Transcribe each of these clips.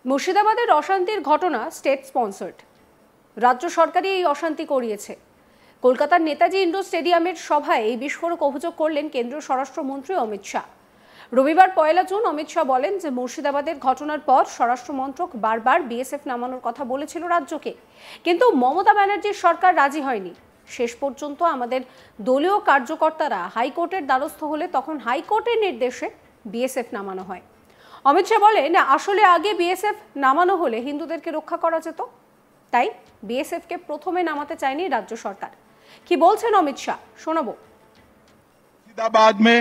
মুর্শিদাবাদের অশান্তির ঘটনা স্টেট স্পন্সর্ড। রাজ্য সরকারই এই অশান্তি করিয়েছে। কলকাতার নেতাজি ইন্ডোর স্টেডিয়ামের সভায় এই বিস্ফোরক অভিযোগ করলেন কেন্দ্রীয় স্বরাষ্ট্রমন্ত্রী অমিত শাহ। রবিবার 1 জুন অমিত শাহ বলেন যে মুর্শিদাবাদের ঘটনার পর স্বরাষ্ট্রমন্ত্রক বারবার বিএসএফ নামানোর কথা বলেছিল রাজ্যকে, কিন্তু মমতা ব্যানার্জির সরকার রাজি হয়নি। শেষ পর্যন্ত আমাদের দলীয় কার্যকর্তারা হাইকোর্টের দ্বারস্থ হলে তখন হাইকোর্টের নির্দেশে বিএসএফ নামানো হয়। অমিত শাহ বলেন, আসলে আগে বিএসএফ নামানো হলে হিন্দুদেরকে রক্ষা করা যেত, তাই বিএসএফকে প্রথমে নামাতে চায়নি রাজ্য সরকার। কি বলছেন অমিত শাহ শোনাবো। मुर्शिदाबाद में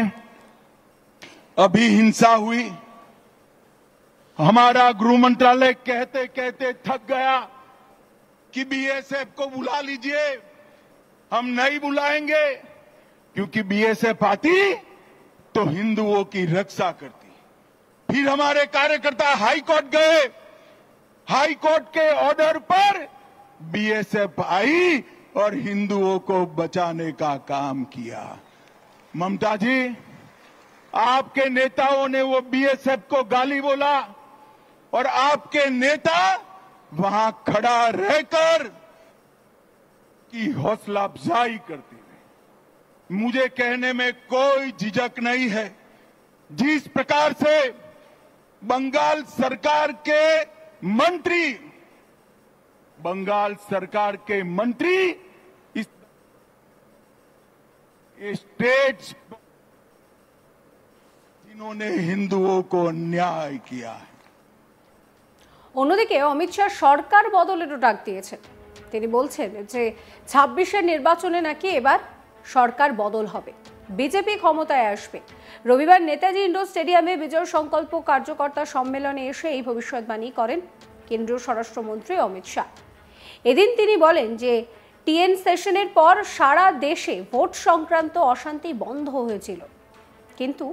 अभी हिंसा हुई, हमारा गृह मंत्रालय कहते कहते थक गया कि बीएसएफ को बुला लीजिए। हम नहीं बुलाएंगे क्योंकि बीएसएफ आती तो हिंदुओं की रक्षा करती। फिर हमारे कार्यकर्ता हाई कोर्ट गए, हाई कोर्ट के ऑर्डर पर बीएसएफ आई और हिंदुओं को बचाने का काम किया। ममता जी, आपके नेताओं ने वो बीएसएफ को गाली बोला और आपके नेता वहां खड़ा रहकर की हौसला अफजाई करते हुए, मुझे कहने में कोई झिझक नहीं है, जिस प्रकार से बंगाल सरकार के मंत्री इस स्टेट जिन्होंने हिंदुओं को न्याय किया है। অন্যদিকে অমিত শাহ সরকার বদলেরও ডাক দিয়েছেন। তিনি বলছেন যে 26-এর নির্বাচনে নাকি এবার সরকার বদল হবে, বিজেপি ক্ষমতায় আসবে। রবিবার নেতাজি ইন্ডোর স্টেডিয়ামে বিজয় সংকল্প কার্যকর্তা সম্মেলনে এসে এই ভবিষ্যৎবাণী করেন কেন্দ্রীয় স্বরাষ্ট্রমন্ত্রী অমিত শাহ। এদিন তিনি বলেন যে টিএন সেশনের পর সারা দেশে ভোট সংক্রান্ত অশান্তি বন্ধ হয়েছিল, কিন্তু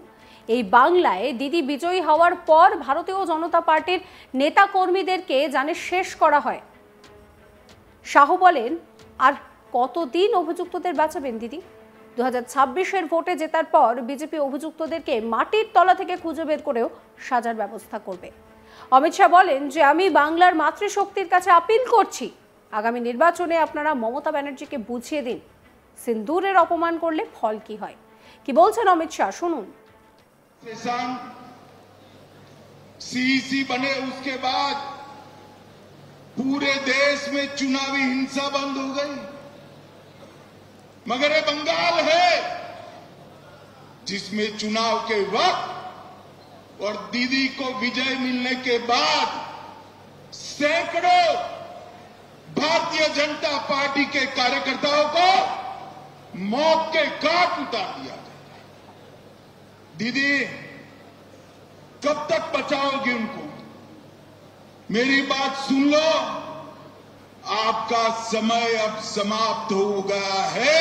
এই বাংলায় দিদি বিজয়ী হওয়ার পর ভারতীয় জনতা পার্টির নেতা কর্মীদেরকে জানে শেষ করা হয়। শাহ বলেন, আর কতদিন অভিযুক্তদের বাঁচাবেন দিদি? 2026-এর ভোটে জেতার পর বিজেপি অভিযুক্তদেরকে মাটির তলা থেকে খুঁজে বের করেও সাজার ব্যবস্থা করবে। অমিত শাহ বলেন যে আমি বাংলার মাতৃশক্তির কাছে আপিল করছি, আগামী নির্বাচনে আপনারা মমতা ব্যানার্জিকে বুঝিয়ে দিন সিন্দুরের অপমান করলে ফল কি হয়। কি বলছেন অমিত শাহ শুনুন। सीईसी बने उसके बाद पूरे देश में चुनावी हिंसा बंद हो गई, मगर ये बंगाल है जिसमें चुनाव के वक्त और दीदी को विजय मिलने के बाद सैकड़ों भारतीय जनता पार्टी के कार्यकर्ताओं को मौत के घाट उतार दिया गया। दीदी, कब तक बचाओगी उनको? मेरी बात सुन लो, आपका समय अब समाप्त हो गया है।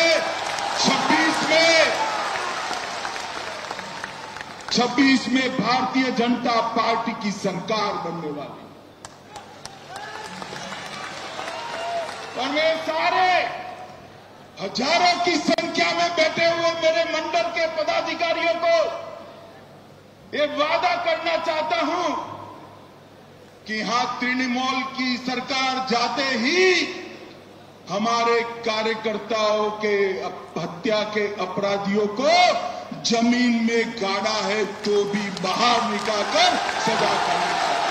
26 में भारतीय जनता पार्टी की सरकार बनने वाली, और वे सारे हजारों की संख्या में बैठे हुए मेरे मंडल के पदाधिकारियों को ये वादा करना चाहता हूं कि यहां तृणमूल की सरकार जाते ही हमारे कार्यकर्ताओं के हत्या के अपराधियों को जमीन में गाड़ा है तो भी बाहर निकालकर सजा करनी चाहिए।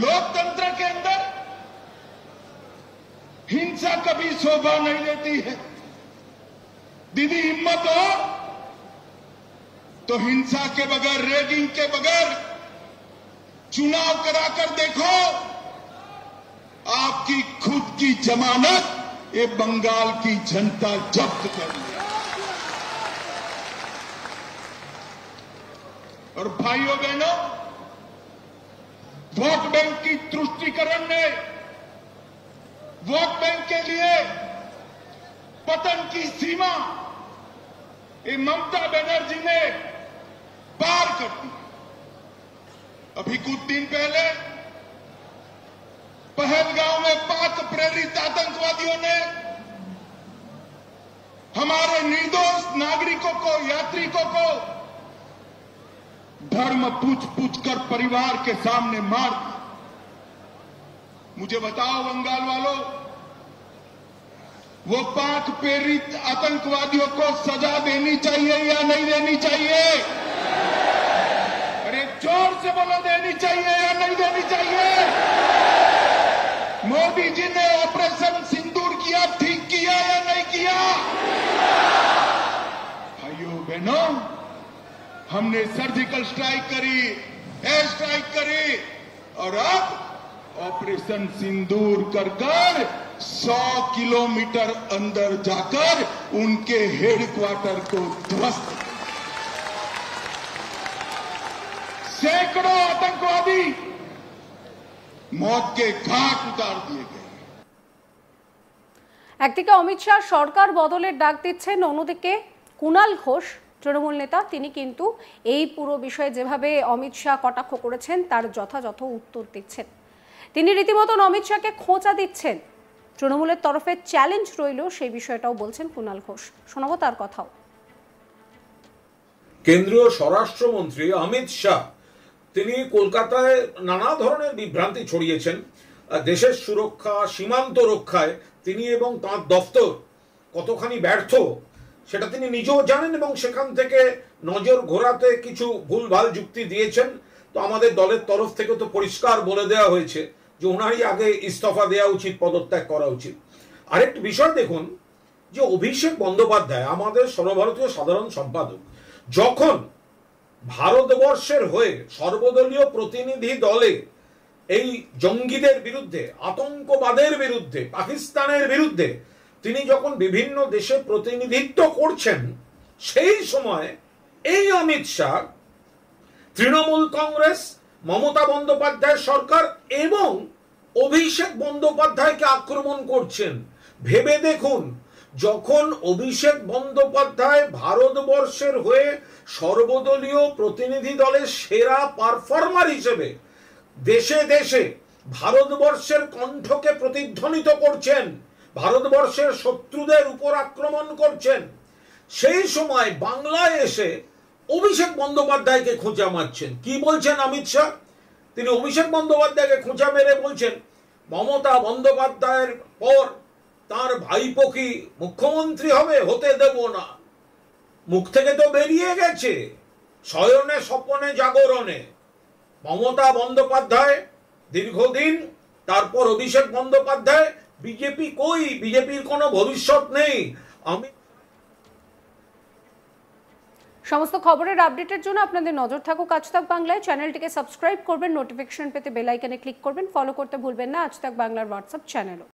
लोकतंत्र के अंदर हिंसा कभी शोभा नहीं देती है। दीदी, हिम्मत हो तो हिंसा के बगैर, रैगिंग के बगैर चुनाव कराकर देखो, आपकी खुद की जमानत ये बंगाल की जनता जब्त कर ले। और भाइयों बहनों, वोट बैंक की तुष्टीकरण ने वोट बैंक के लिए पतन की सीमा ये ममता बनर्जी ने पार कर दी। अभी कुछ दिन पहले पहलगांव में पाक प्रेरित आतंकवादियों ने हमारे निर्दोष नागरिकों को, यात्रिकों को धर्म पूछ पूछ कर परिवार के सामने मार दी। मुझे बताओ बंगाल वालों, वो पाक प्रेरित आतंकवादियों को सजा देनी चाहिए या नहीं देनी चाहिए? अरे जोर से बोलो, देनी चाहिए या नहीं देनी चाहिए? मोदी जी ने ऑपरेशन सिंदूर किया, ठीक किया या नहीं किया? भाइयों बहनों, हमने सर्जिकल स्ट्राइक करी, एयर स्ट्राइक करी, और अब ऑपरेशन सिंदूर कर 100 किलोमीटर अंदर जाकर उनके हेडक्वार्टर को ध्वस्त, सैकड़ों आतंकवादी मौत के घाट उतार दिए गए। একদিকে অমিত শাহ সরকার বদলের ডাক দিচ্ছেন, অন্যদিকে কুণাল ঘোষ তৃণমূল নেতা, তিনি কিন্তু এই পুরো বিষয়ে যেভাবে অমিত শাহ কটাক্ষ করেছেন তার যথাযথ উত্তর দিচ্ছেন। তিনি রীতিমতন অমিত শাহকে খোঁচা দিচ্ছেন। তৃণমূলের তরফে চ্যালেঞ্জ রইল, সেই বিষয়টাও বলছেন কুণাল ঘোষ। শোনাবো তার কথাও। কেন্দ্রীয় স্বরাষ্ট্রমন্ত্রী অমিত শাহ তিনি কলকাতায় নানা ধরনের বিভ্রান্তি ছড়িয়েছেন। দেশের সুরক্ষা, সীমান্ত রক্ষায় তিনি এবং তাঁর দফতর কতখানি ব্যর্থ সেটা তিনি নিজেও জানেন, এবং সেখান থেকে নজর ঘোরাতে কিছু ভুলভাল যুক্তি দিয়েছেন। তো আমাদের দলের তরফ থেকে তো পরিষ্কার বলে দেওয়া হয়েছে যে ওনারই আগে ইস্তফা দেওয়া উচিত, পদত্যাগ করা উচিত। আরেকটি বিষয় দেখুন, যে অভিষেক বন্দ্যোপাধ্যায় আমাদের সর্বভারতীয় সাধারণ সম্পাদক, যখন ভারতবর্ষের হয়ে সর্বদলীয় প্রতিনিধি দলে এই জঙ্গিদের বিরুদ্ধে, আতঙ্কবাদের বিরুদ্ধে, পাকিস্তানের বিরুদ্ধে তিনি যখন বিভিন্ন দেশে প্রতিনিধিত্ব করছেন, সেই সময় এই অমিত শাহ তৃণমূল কংগ্রেস, মমতা বন্দ্যোপাধ্যায় সরকার এবং অভিষেক বন্দ্যোপাধ্যায়কে আক্রমণ করছেন। ভেবে দেখুন, যখন অভিষেক বন্দ্যোপাধ্যায় ভারতবর্ষের হয়ে সর্বদলীয় প্রতিনিধি দলের সেরা পারফর্মার হিসেবে দেশে দেশে ভারতবর্ষের কণ্ঠকে প্রতিধ্বনিত করছেন, ভারতবর্ষের শত্রুদের উপর আক্রমণ করছেন, সেই সময় বাংলায় এসে অভিষেক বন্দ্যোপাধ্যায়কে খোঁচা মারছেন। কি বলছেন অমিত শাহ? তিনি অভিষেক বন্দ্যোপাধ্যায়কে খোঁচা মেরে বলছেন মমতা বন্দ্যোপাধ্যায়ের পর তার ভাইপো কি মুখ্যমন্ত্রী হবে, হতে দেব না। মুখ থেকে তো বেরিয়ে গেছে, শয়নে স্বপনে জাগরণে। মমতা বন্দ্যোপাধ্যায় দীর্ঘদিন, তারপর অভিষেক বন্দ্যোপাধ্যায়। বিজেপি কই? বিজেপির কোনো ভবিষ্যৎ নেই। আমি সমস্ত খবরের আপডেটের জন্য আপনাদের নজর থাকুক আজ তাক বাংলায়। চ্যানেলটিকে সাবস্ক্রাইব করবেন, নোটিফিকেশন পেতে বেল আইকনে ক্লিক করবেন, ফলো করতে ভুলবেন না আজ তাক বাংলার হোয়াটসঅ্যাপ চ্যানেলও।